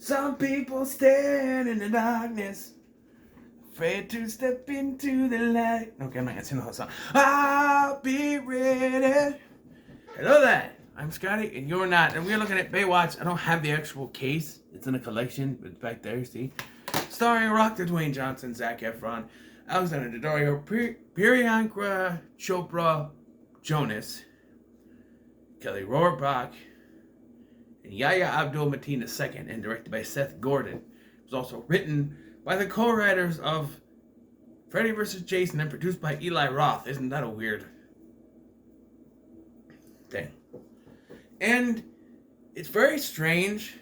Some people stand in the darkness, afraid to step into the light. Okay, I'm not gonna sing the whole song. I'll be ready. Hello there. I'm Scotty, and you're not. And we're looking at Baywatch. I don't have the actual case. It's in a collection. It's back there, see? Starring Rock the Dwayne Johnson, Zac Efron, Alexander Daddario, Priyanka Chopra Jonas, Kelly Rohrbach, and Yahya Abdul-Mateen II, and directed by Seth Gordon. It was also written by the co-writers of Freddy vs. Jason and produced by Eli Roth. Isn't that a weird thing? And it's very strange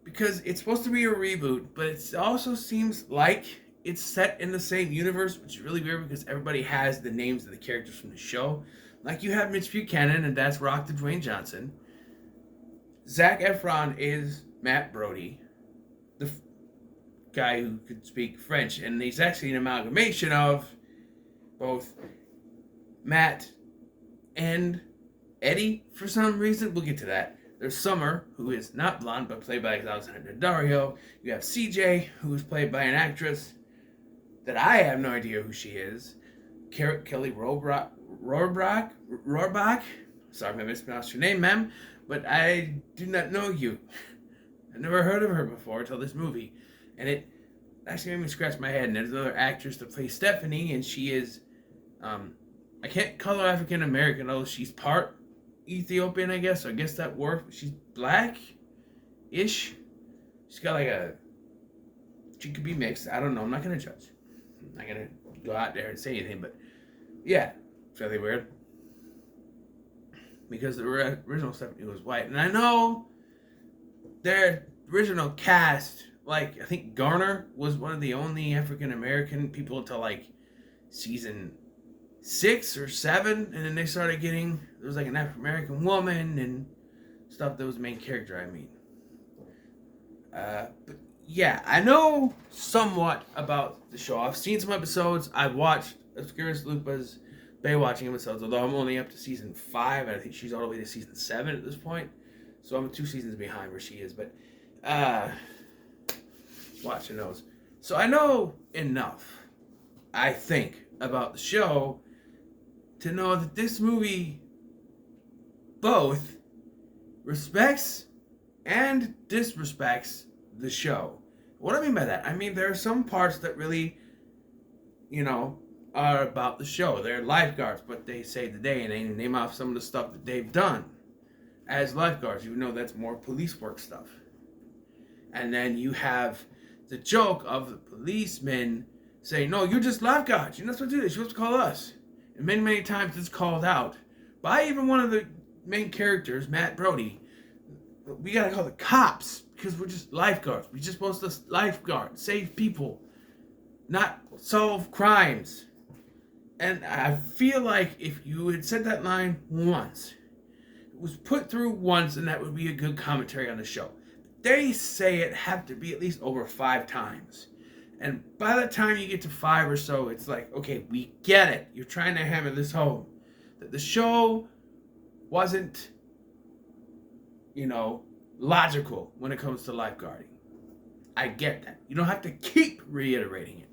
because it's supposed to be a reboot, but it also seems like it's set in the same universe, which is really weird because everybody has the names of the characters from the show. Like you have Mitch Buchanan, and that's Rock the Dwayne Johnson. Zac Efron is Matt Brody, the guy who could speak French, and he's actually an amalgamation of both Matt and Eddie for some reason. We'll get to that. There's Summer, who is not blonde, but played by Alexander Daddario. You have CJ, who is played by an actress that I have no idea who she is. Kelly Rohrbach. Sorry if I mispronounced your name, ma'am, but I do not know you. I've never heard of her before until this movie. And it actually made me scratch my head. And there's another actress that plays Stephanie, and she is, I can't call her African American, although she's part Ethiopian, I guess. So I guess that works. She's black-ish. She's got she could be mixed. I don't know. I'm not going to judge. I'm not going to go out there and say anything, but yeah, it's really weird. Because the original Stephanie was white. And I know their original cast, like, I think Garner was one of the only African American people until, like, season 6 or 7. And then they started getting, there was, like, an African American woman and stuff that was the main character, I mean. But, yeah, I know somewhat about the show. I've seen some episodes. I've watched Obscurus Lupa's Baywatching episodes, although I'm only up to season 5, and I think she's all the way to season 7 at this point. So I'm 2 seasons behind where she is, but watching those. So I know enough, I think, about the show to know that this movie both respects and disrespects the show. What do I mean by that? I mean, there are some parts that really, are about the show. They're lifeguards, but they save the day, and they name off some of the stuff that they've done as lifeguards. You know that's more police work stuff. And then you have the joke of the policemen saying, no, you're just lifeguards. You're not supposed to do this. You're supposed to call us. And many, many times it's called out by even one of the main characters, Matt Brody. We gotta call the cops because we're just lifeguards. We're just supposed to lifeguard, save people, not solve crimes. And I feel like if you had said that line once, it was put through once, and that would be a good commentary on the show. They say it have to be at least over 5 times. And by the time you get to 5 or so, it's like, okay, we get it. You're trying to hammer this home. That the show wasn't, logical when it comes to lifeguarding. I get that. You don't have to keep reiterating it.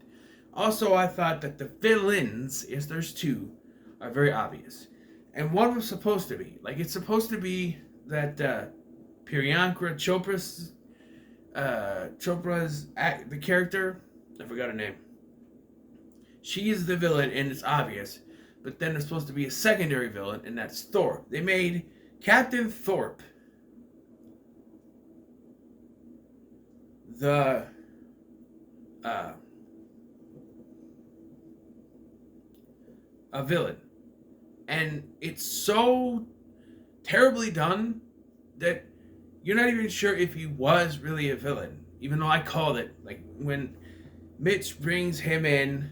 Also, I thought that the villains, yes, there's 2, are very obvious. And one was supposed to be. Like, it's supposed to be that Priyanka Chopra's the character. I forgot her name. She is the villain, and it's obvious. But then there's supposed to be a secondary villain, and that's Thorpe. They made Captain Thorpe the a villain, and it's so terribly done that you're not even sure if he was really a villain, even though I called it. Like when Mitch brings him in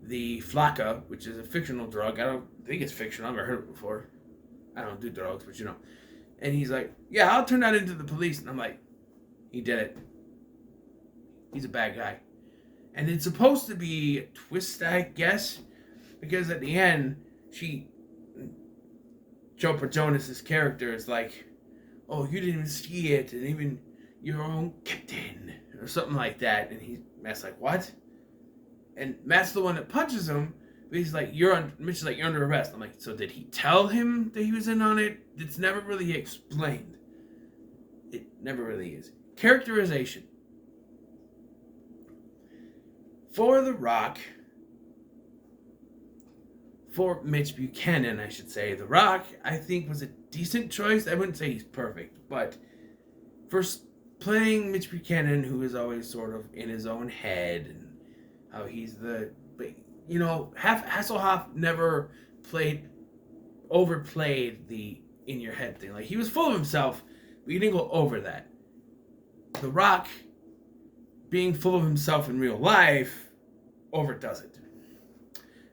the Flakka, which is a fictional drug. I don't think it's fictional. I've never heard it before. I don't do drugs, but and he's like, yeah, I'll turn that into the police. And I'm like, he did it. He's a bad guy. And it's supposed to be a twist, I guess, because at the end, Chopra Jonas's character is like, oh, you didn't even see it, and even your own captain, or something like that. And Matt's like, what? And Matt's the one that punches him. But he's like, Mitch is like, you're under arrest. I'm like, so did he tell him that he was in on it? It's never really explained. It never really is. Characterization. For The Rock, for Mitch Buchanan, I should say, The Rock, I think, was a decent choice. I wouldn't say he's perfect, but for playing Mitch Buchanan, who is always sort of in his own head, and how he's Hasselhoff never overplayed the in your head thing. Like, he was full of himself, but he didn't go over that. The Rock, being full of himself in real life, overdoes it.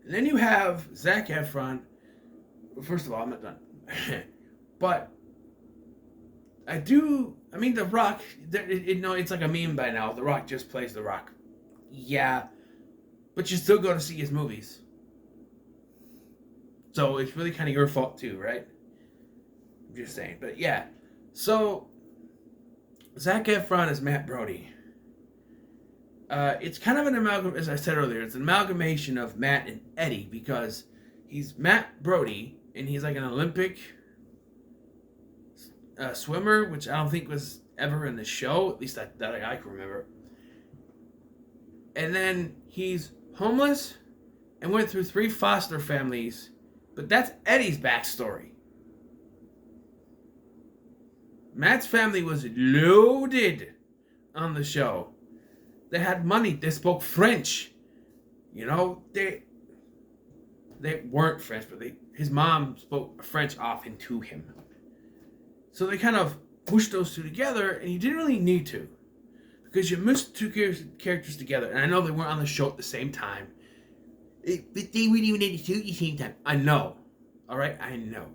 And then you have Zac Efron. First of all, I'm not done. But The Rock, it's like a meme by now. The Rock just plays The Rock. Yeah. But you still go to see his movies. So it's really kind of your fault too, right? I'm just saying. But yeah. So, Zac Efron is Matt Brody. It's kind of an amalgam, as I said earlier, it's an amalgamation of Matt and Eddie, because he's Matt Brody, and he's like an Olympic swimmer, which I don't think was ever in the show, at least that I can remember. And then he's homeless and went through 3 foster families, but that's Eddie's backstory. Matt's family was loaded on the show. They had money. They spoke French. They weren't French, but his mom spoke French often to him. So they kind of pushed those two together, and you didn't really need to, because you mushed 2 characters together. And I know they weren't on the show at the same time, but they weren't even in the show at the same time. I know. All right, I know.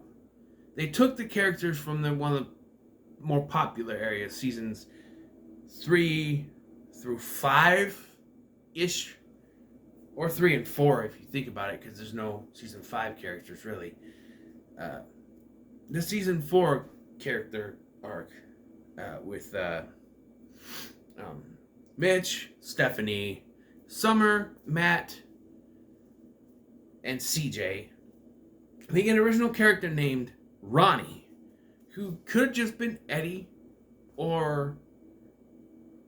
They took the characters from one of the more popular areas, seasons 3 through 5-ish, or 3 and 4 if you think about it, because there's no season 5 characters really. The season 4 character arc with Mitch, Stephanie, Summer, Matt, and CJ. I think an original character named Ronnie, who could have just been Eddie or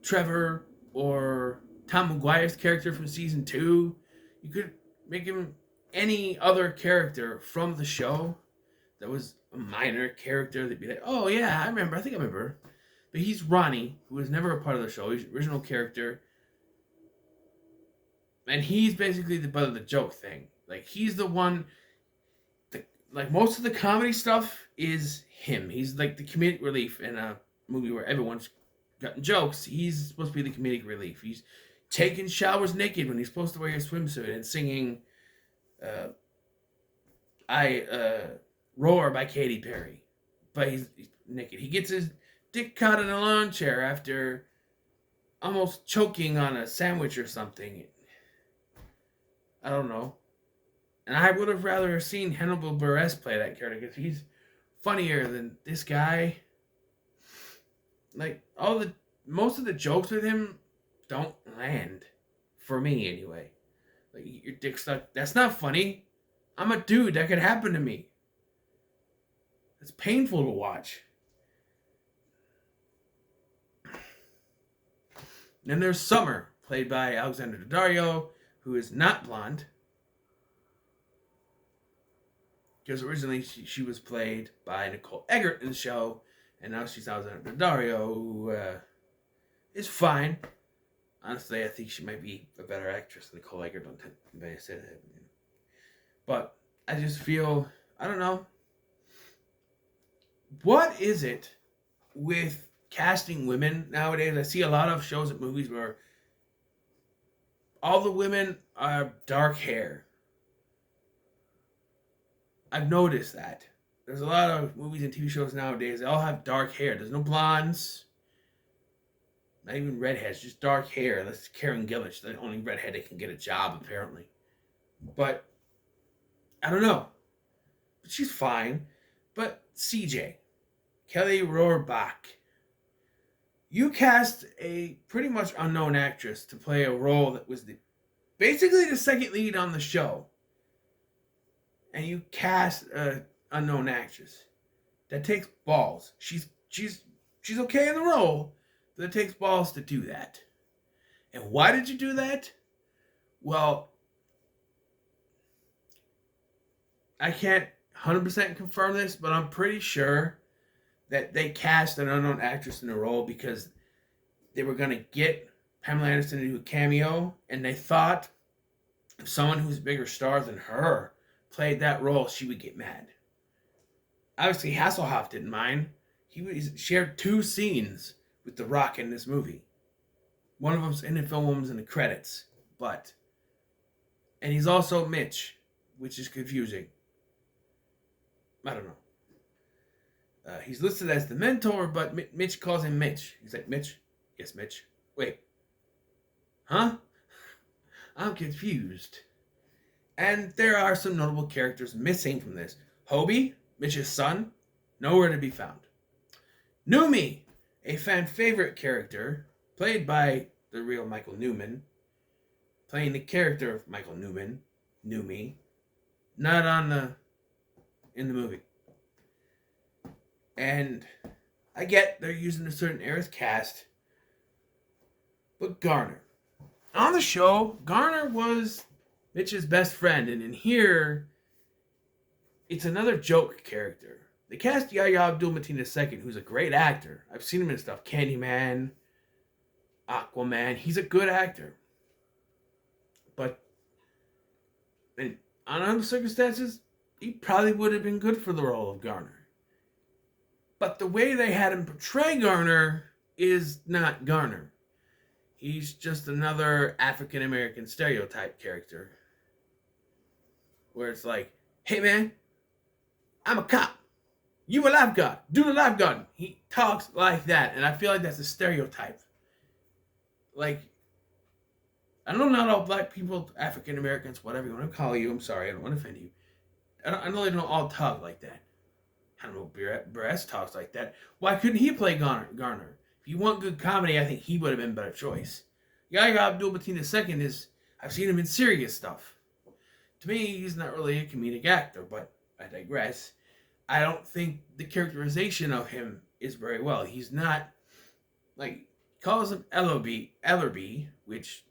Trevor or Tom McGuire's character from season 2. You could make him any other character from the show that was a minor character. They'd be like, oh yeah, I think I remember. But he's Ronnie, who was never a part of the show. He's an original character. And he's basically the butt of the joke thing. Like, he's the one, like, most of the comedy stuff is him. He's like the comedic relief in a movie where everyone's gotten jokes. He's supposed to be the comedic relief. He's taking showers naked when he's supposed to wear a swimsuit and singing Roar by Katy Perry. But he's naked. He gets his dick caught in a lawn chair after almost choking on a sandwich or something. I don't know. And I would have rather seen Hannibal Buress play that character, because he's funnier than this guy. Like, most of the jokes with him don't land. For me, anyway. Like, your dick stuck. That's not funny. I'm a dude. That could happen to me. It's painful to watch. Then there's Summer, played by Alexandra Daddario, who is not blonde. Because originally she was played by Nicole Eggert in the show, and now she's Alexandra Daddario, who is fine. Honestly, I think she might be a better actress than Nicole Eggert. Don't say that. But I just feel, I don't know. What is it with casting women nowadays? I see a lot of shows and movies where all the women are dark hair. I've noticed that. There's a lot of movies and TV shows nowadays, they all have dark hair. There's no blondes. Not even redheads, just dark hair. That's Karen Gillish, the only redhead that can get a job, apparently. But, I don't know. But she's fine. But CJ, Kelly Rohrbach, You cast a pretty much unknown actress to play a role that was basically the second lead on the show. And you cast an unknown actress. That takes balls. She's okay in the role, but it takes balls to do that. And why did you do that? Well, I can't 100% confirm this, but I'm pretty sure that they cast an unknown actress in the role because they were going to get Pamela Anderson to do a cameo, and they thought if someone who's a bigger star than her played that role, she would get mad. Obviously, Hasselhoff didn't mind. He shared 2 scenes with The Rock in this movie. One of them's in the film, one was in the credits. And he's also Mitch, which is confusing. I don't know. He's listed as the mentor, but Mitch calls him Mitch. He's like, Mitch? Yes, Mitch. Wait. Huh? I'm confused. And there are some notable characters missing from this. Hobie, Mitch's son, nowhere to be found. Numi, a fan favorite character, played by the real Michael Newman, playing the character of Michael Newman, Numi, not in the movie. And I get they're using a certain era's cast, but Garner. On the show, Garner was Mitch's best friend, and in here, it's another joke character. They cast Yahya Abdul-Mateen II, who's a great actor. I've seen him in stuff. Candyman, Aquaman. He's a good actor. But in other circumstances, he probably would have been good for the role of Garner. But the way they had him portray Garner is not Garner. He's just another African-American stereotype character. Where it's like, hey man, I'm a cop. You a lifeguard. Do the lifeguard. He talks like that. And I feel like that's a stereotype. Like, I know not all black people, African Americans, whatever you want to call you. I'm sorry, I don't want to offend you. I know they don't all talk like that. I don't know if Bress talks like that. Why couldn't he play Garner? If you want good comedy, I think he would have been a better choice. Yahya Abdul-Mateen II is, I've seen him in serious stuff. To me, he's not really a comedic actor, but I digress. I don't think the characterization of him is very well. He's not, like, he calls him Ellerby, which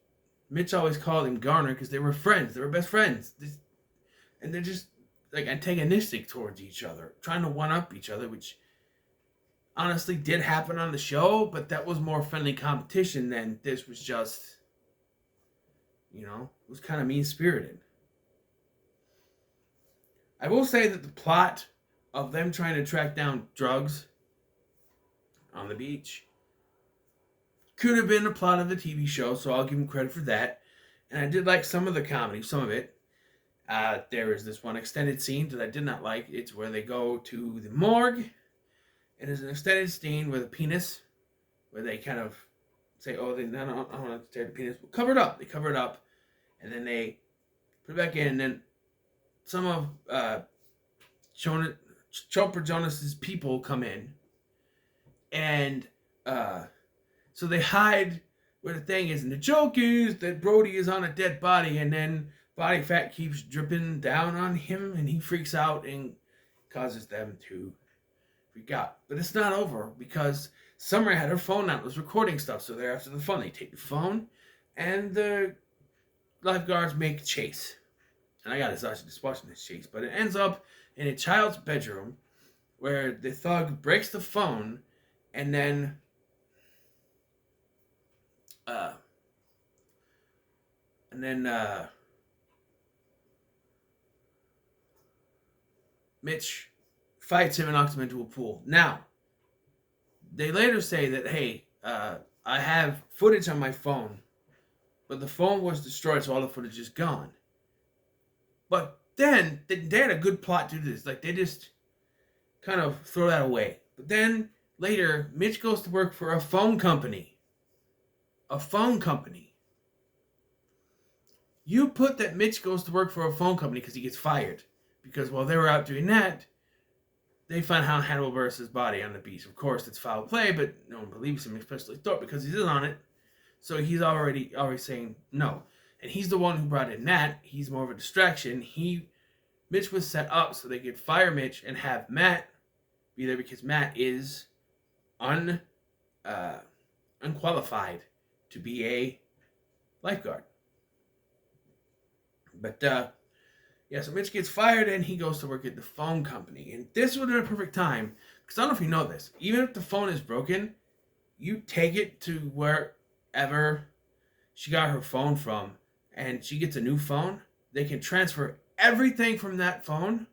Mitch always called him Garner because they were friends. They were best friends. And they're just, like, antagonistic towards each other, trying to one-up each other, which honestly did happen on the show, but that was more friendly competition than this was just, it was kind of mean-spirited. I will say that the plot of them trying to track down drugs on the beach could have been the plot of the TV show, so I'll give them credit for that. And I did like some of the comedy, some of it. There is this one extended scene that I did not like. It's where they go to the morgue. It is an extended scene with a penis, where they kind of say, "Oh, I don't want to tear the penis." We'll cover it up. They cover it up, and then they put it back in. And then some of Chopper Jonas's people come in, and so they hide where the thing is. And the joke is that Brody is on a dead body, and then body fat keeps dripping down on him, and he freaks out and causes them to freak out. But it's not over, because Summer had her phone out, was recording stuff, so they're after the phone. They take the phone, and the lifeguards make a chase. And I got exhausted just watching this chase, but it ends up in a child's bedroom where the thug breaks the phone, and then Mitch fights him and knocks him into a pool. Now, they later say that, hey, I have footage on my phone, but the phone was destroyed, so all the footage is gone. But then, they had a good plot to this. Like, they just kind of throw that away. But then, later, Mitch goes to work for a phone company. A phone company. You put that Mitch goes to work for a phone company because he gets fired. Because while they were out doing that, they find how Hannibal Buress' body on the beach. Of course, it's foul play, but no one believes him, especially Thorpe, because he's in on it. So he's already saying no. And he's the one who brought in Nat. He's more of a distraction. Mitch was set up so they could fire Mitch and have Matt be there because Matt is unqualified to be a lifeguard. But so Mitch gets fired and he goes to work at the phone company. And this would have been a perfect time, because I don't know if you know this. Even if the phone is broken, you take it to wherever she got her phone from, and she gets a new phone. They can transfer everything from that phone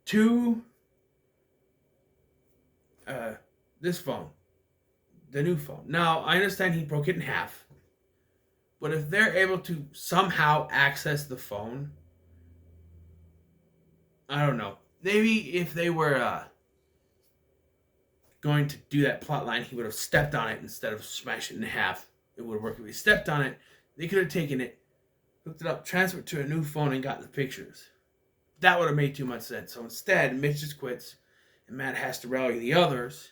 to this phone, the new phone. Now, I understand he broke it in half, but if they're able to somehow access the phone, I don't know. Maybe if they were going to do that plot line, he would have stepped on it instead of smashing it in half. It would have worked if he stepped on it. They could have taken it, hooked it up, transferred it to a new phone, and gotten the pictures. That would have made too much sense. So instead, Mitch just quits, and Matt has to rally the others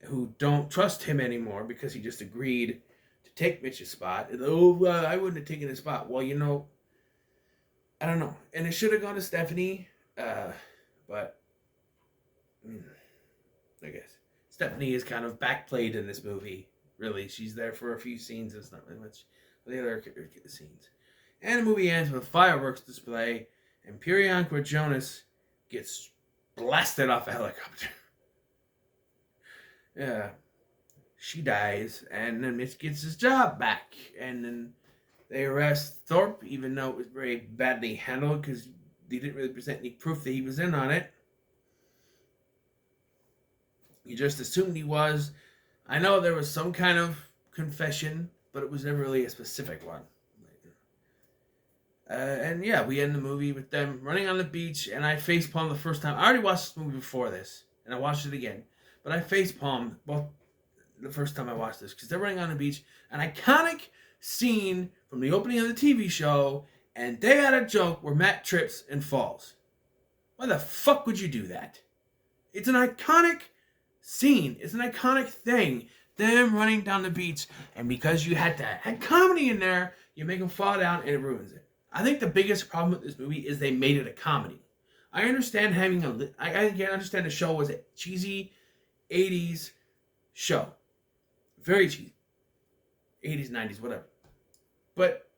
who don't trust him anymore because he just agreed to take Mitch's spot. And, I wouldn't have taken his spot. Well, I don't know. And it should have gone to Stephanie, but I guess Stephanie is kind of backplayed in this movie. Really, she's there for a few scenes. It's not really much the other scenes. And the movie ends with a fireworks display, and Priyanka Jonas gets blasted off a helicopter. Yeah, she dies, and then Mitch gets his job back, and then they arrest Thorpe, even though it was very badly handled because they didn't really present any proof that he was in on it. You just assumed he was. I know there was some kind of confession, but it was never really a specific one. And yeah, we end the movie with them running on the beach, and I facepalmed the first time. I already watched this movie before this, and I watched it again. But I facepalmed both the first time I watched this, because they're running on the beach. An iconic scene from the opening of the TV show, and they had a joke where Matt trips and falls. Why the fuck would you do that? It's an iconic scene. It's an iconic thing. Them running down the beach, and because you had comedy in there, you make them fall down, and it ruins it. I think the biggest problem with this movie is they made it a comedy. I understand I understand the show was a cheesy 80s show. Very cheesy. 80s, 90s, whatever. But,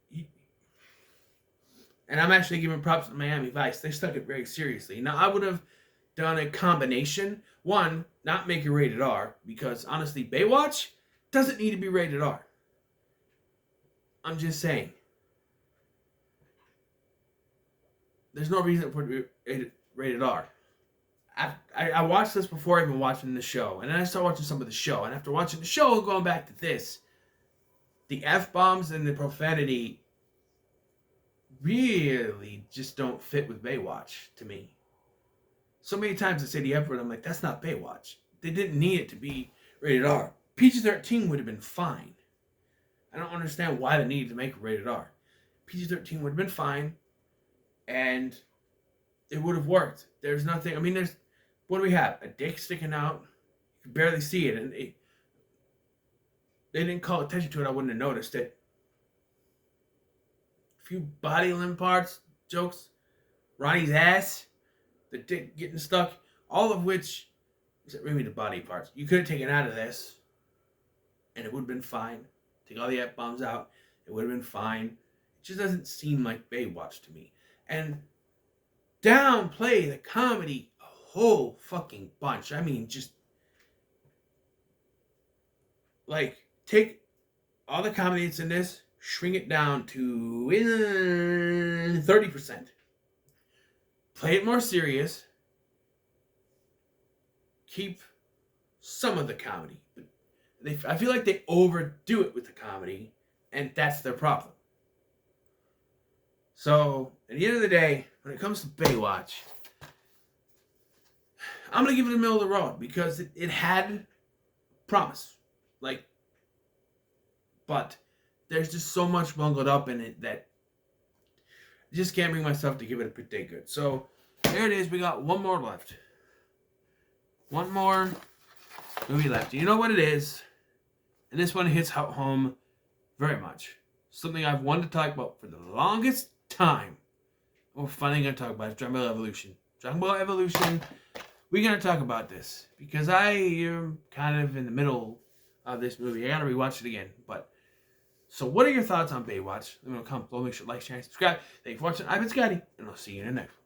and I'm actually giving props to Miami Vice. They took it very seriously. Now, I would have done a combination. One, not make it rated R, because honestly, Baywatch doesn't need to be rated R. I'm just saying. There's no reason for it rated R. I watched this before even watching the show, and then I started watching some of the show, and after watching the show and going back to this, the F-bombs and the profanity really just don't fit with Baywatch to me. So many times I say the F word, I'm like, that's not Baywatch. They didn't need it to be rated R. PG-13 would have been fine. I don't understand why they needed to make it rated R. PG-13 would have been fine, and it would have worked. There's nothing, what do we have? A dick sticking out. You can barely see it, and they didn't call attention to it. I wouldn't have noticed it. A few body limb parts, jokes, Ronnie's ass, the dick getting stuck, all of which, except maybe the body parts, you could have taken out of this, and it would have been fine. Take all the F-bombs out, it would have been fine. It just doesn't seem like Baywatch to me. And downplay the comedy a whole fucking bunch. Just like take all the comedy that's in this, shrink it down to 30%. Play it more serious. Keep some of the comedy. I feel like they overdo it with the comedy, and that's their problem. So, at the end of the day, when it comes to Baywatch, I'm going to give it the middle of the road because it had promise. But there's just so much bungled up in it that I just can't bring myself to give it a pretty good. So, There it is. We got one more left. One more movie left. You know what it is? And this one hits home very much. Something I've wanted to talk about for the longest time. We're finally going to talk about it. Dragon Ball Evolution. Dragon Ball Evolution. We're going to talk about this. Because I am kind of in the middle of this movie. I got to rewatch it again. So what are your thoughts on Baywatch? Let me know. Comment below. Make sure to like, share, and subscribe. Thank you for watching. I've been Scotty. And I'll see you in the next one.